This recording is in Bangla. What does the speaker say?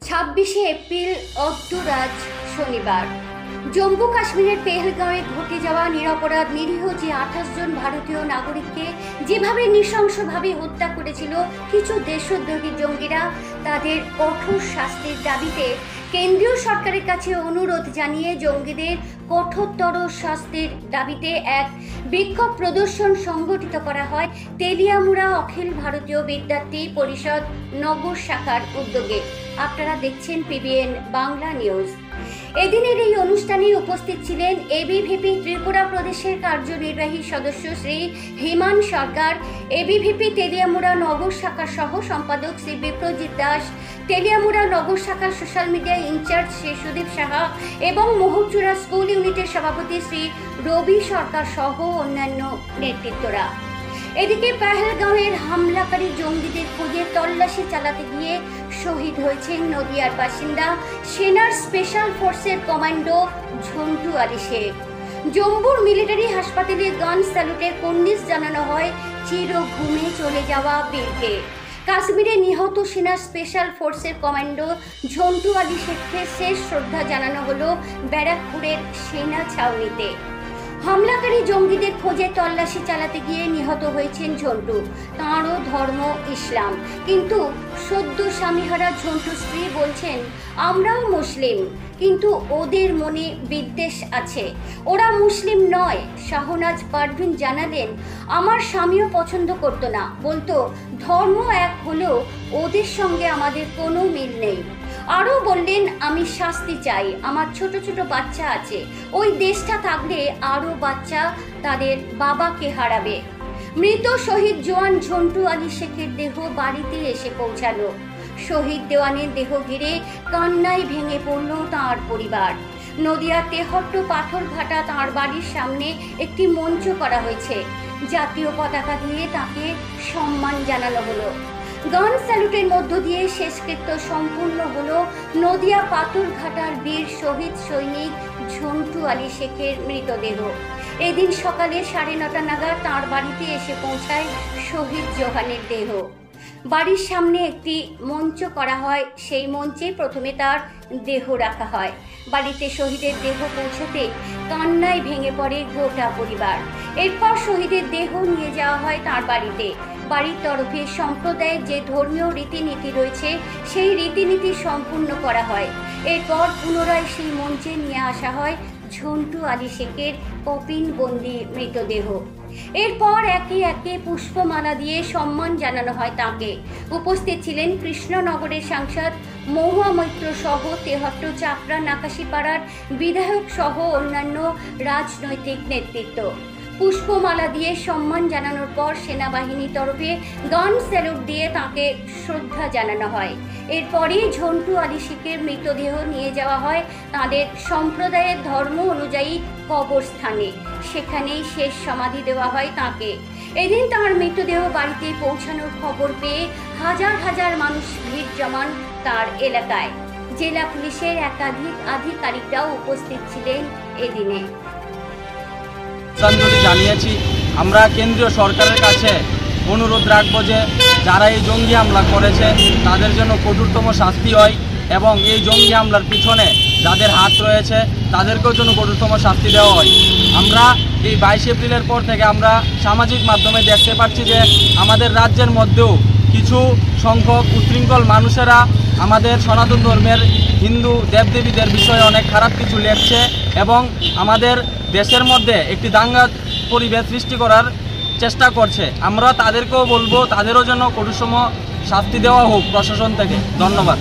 26শে এপ্রিল অদ্যরাজ শনিবার জম্মু কাশ্মীরের পেহেলগাঁওয়ে ঘটে যাওয়া নিরপরাধ নিরীহ যে 28 জন ভারতীয় নাগরিককে যেভাবে নৃশংসভাবে হত্যা করেছিল কিছু দেশদ্রোহী জঙ্গিরা, তাদের কঠোর শাস্তির দাবিতে কেন্দ্রীয় সরকারের কাছে অনুরোধ জানিয়ে জঙ্গিদের কঠোরতর শাস্তির দাবিতে এক বিক্ষোভ প্রদর্শন সংগঠিত করা হয় তেলিয়ামুড়া অখিল ভারতীয় বিদ্যার্থী পরিষদ নগর শাখার উদ্যোগে। আপনারা দেখছেন পিবিএন বাংলা নিউজ। এদিনের এই অনুষ্ঠানে উপস্থিত ছিলেন এবিভিপি ত্রিপুরা প্রদেশের কার্যনির্বাহী সদস্য শ্রী হিমান সরকার, এবিভিপি তেলিয়ামুড়া নগর শাখার সহ সম্পাদক শ্রী বিপ্রজিৎ দাস, তেলিয়ামুড়া নগর শাখার social media incharge Shri Sudip Saha এবং মোহরচূড়া স্কুল ইউনিটের সভাপতি শ্রী রবি সরকার সহ অন্যান্য নেতৃত্বরা। এদিকে পেহেলগাঁওয়ের হামলাকারী জঙ্গিদের খোঁজে তল্লাশি চালাতে গিয়ে শহীদ হয়েছেন নদিয়ার বাসিন্দা সেনার স্পেশাল ফোর্সের কমান্ডো ঝন্টু আলী শেখ। জম্মুর মিলিটারি হাসপাতালে গান স্যালুটে কুর্নিশ জানানো হয় চির ঘুমে চলে যাওয়া বীরকে। কাশ্মীরে নিহত সেনার স্পেশাল ফোর্সের কমান্ডো ঝন্টু আলী শেখকে শেষ শ্রদ্ধা জানানো হলো ব্যারাকপুরের সেনা ছাউনিতে। হামলাকারী জঙ্গিদের খোঁজে তল্লাশি চালাতে গিয়ে নিহত হয়েছেন ঝন্টু। তাঁরও ধর্ম ইসলাম, কিন্তু সদ্য স্বামীহারা ঝন্টু স্ত্রী বলছেন, আমরাও মুসলিম, কিন্তু ওদের মনে বিদ্বেষ আছে, ওরা মুসলিম নয়। শাহনাজ পারভিন জানালেন, আমার স্বামীও পছন্দ করতো না, বলতো ধর্ম এক হলেও ওদের সঙ্গে আমাদের কোনো মিল নেই। আরও বললেন, আমি শাস্তি চাই, আমার ছোট ছোট বাচ্চা আছে, ওই দেশটা থাকলে আরও বাচ্চা তাদের বাবাকে হারাবে। মৃত শহীদ জওয়ান ঝন্টু আলী শেখের দেহ বাড়িতে এসে পৌঁছালো। শহীদ দেওয়ানের দেহ ঘিরে কান্নায় ভেঙে পড়ল তাঁর পরিবার। নদিয়ার তেহট্ট পাথরঘাটা তাঁর বাড়ির সামনে একটি মঞ্চ করা হয়েছে। জাতীয় পতাকা দিয়ে তাকে সম্মান জানানো হলো। গান স্যালুটের মধ্য দিয়ে শেষকৃত্য সম্পূর্ণ হলো নদিয়া পাথরঘাটার বীর শহীদ সৈনিক ঝন্টু আলী শেখের মৃতদেহ। এদিন সকালে 9:30 নাগাদ তাঁর বাড়িতে এসে পৌঁছায় শহীদ জওয়ানের দেহ। বাড়ির সামনে একটি মঞ্চ করা হয়, সেই মঞ্চে প্রথমে তার দেহ রাখা হয়। বাড়িতে শহীদের দেহ পৌঁছতে কান্নায় ভেঙে পড়ে গোটা পরিবার। এরপর শহীদের দেহ নিয়ে যাওয়া হয় তার বাড়িতে। বাড়ির তরফে সম্প্রদায়ের যে ধর্মীয় রীতিনীতি রয়েছে সেই রীতিনীতি সম্পূর্ণ করা হয়। এরপর পুনরায় সেই মঞ্চে নিয়ে আসা হয় ঝন্টু আলী শেখের কফিনবন্দি মৃতদেহ। এরপর একে একে পুষ্পমালা দিয়ে সম্মান জানানো হয় তাঁকে। উপস্থিত ছিলেন কৃষ্ণনগরের সাংসদ মহুয়া মৈত্র সহ তেহট্ট চাপড়া নাকাশিপাড়ার বিধায়ক সহ অন্যান্য রাজনৈতিক নেতৃত্ব। পুষ্পমালা দিয়ে সম্মান জানানোর পর সেনাবাহিনীর তরফে গান স্যালুট দিয়ে তাঁকে শ্রদ্ধা জানানো হয়। এরপরই ঝন্টু আলী শেখের মৃতদেহ নিয়ে যাওয়া হয় তাঁদের সম্প্রদায়ের ধর্ম অনুযায়ী কবরস্থানে। সেখানেই শেষ সমাধি দেওয়া হয় তাঁকে। এদিন তাঁর মৃতদেহ বাড়িতে পৌঁছানোর খবর পেয়ে হাজার হাজার মানুষ ভিড় জমান তার এলাকায়। জেলা পুলিশের একাধিক আধিকারিকরাও উপস্থিত ছিলেন এদিনে। জানিয়েছি, আমরা কেন্দ্রীয় সরকারের কাছে অনুরোধ রাখব যে যারা এই জঙ্গি হামলা করেছে তাদের জন্য কঠোরতম শাস্তি হয় এবং এই জঙ্গি হামলার পিছনে যাদের হাত রয়েছে তাদেরকেও জন্য কঠোরতম শাস্তি দেওয়া হয়। আমরা এই 22 এপ্রিলের পর থেকে আমরা সামাজিক মাধ্যমে দেখতে পাচ্ছি যে আমাদের রাজ্যের মধ্যেও কিছু সংখ্যক উচ্ছৃঙ্খল মানুষেরা আমাদের সনাতন ধর্মের হিন্দু দেবদেবীদের বিষয়ে অনেক খারাপ কিছু লিখছে এবং আমাদের দেশের মধ্যে একটি দাঙ্গা পরিবেশ সৃষ্টি করার চেষ্টা করছে। আমরা তাদেরকেও বলবো তাদেরও জন্য কঠোরতম শাস্তি দেওয়া হোক প্রশাসন থেকে। ধন্যবাদ।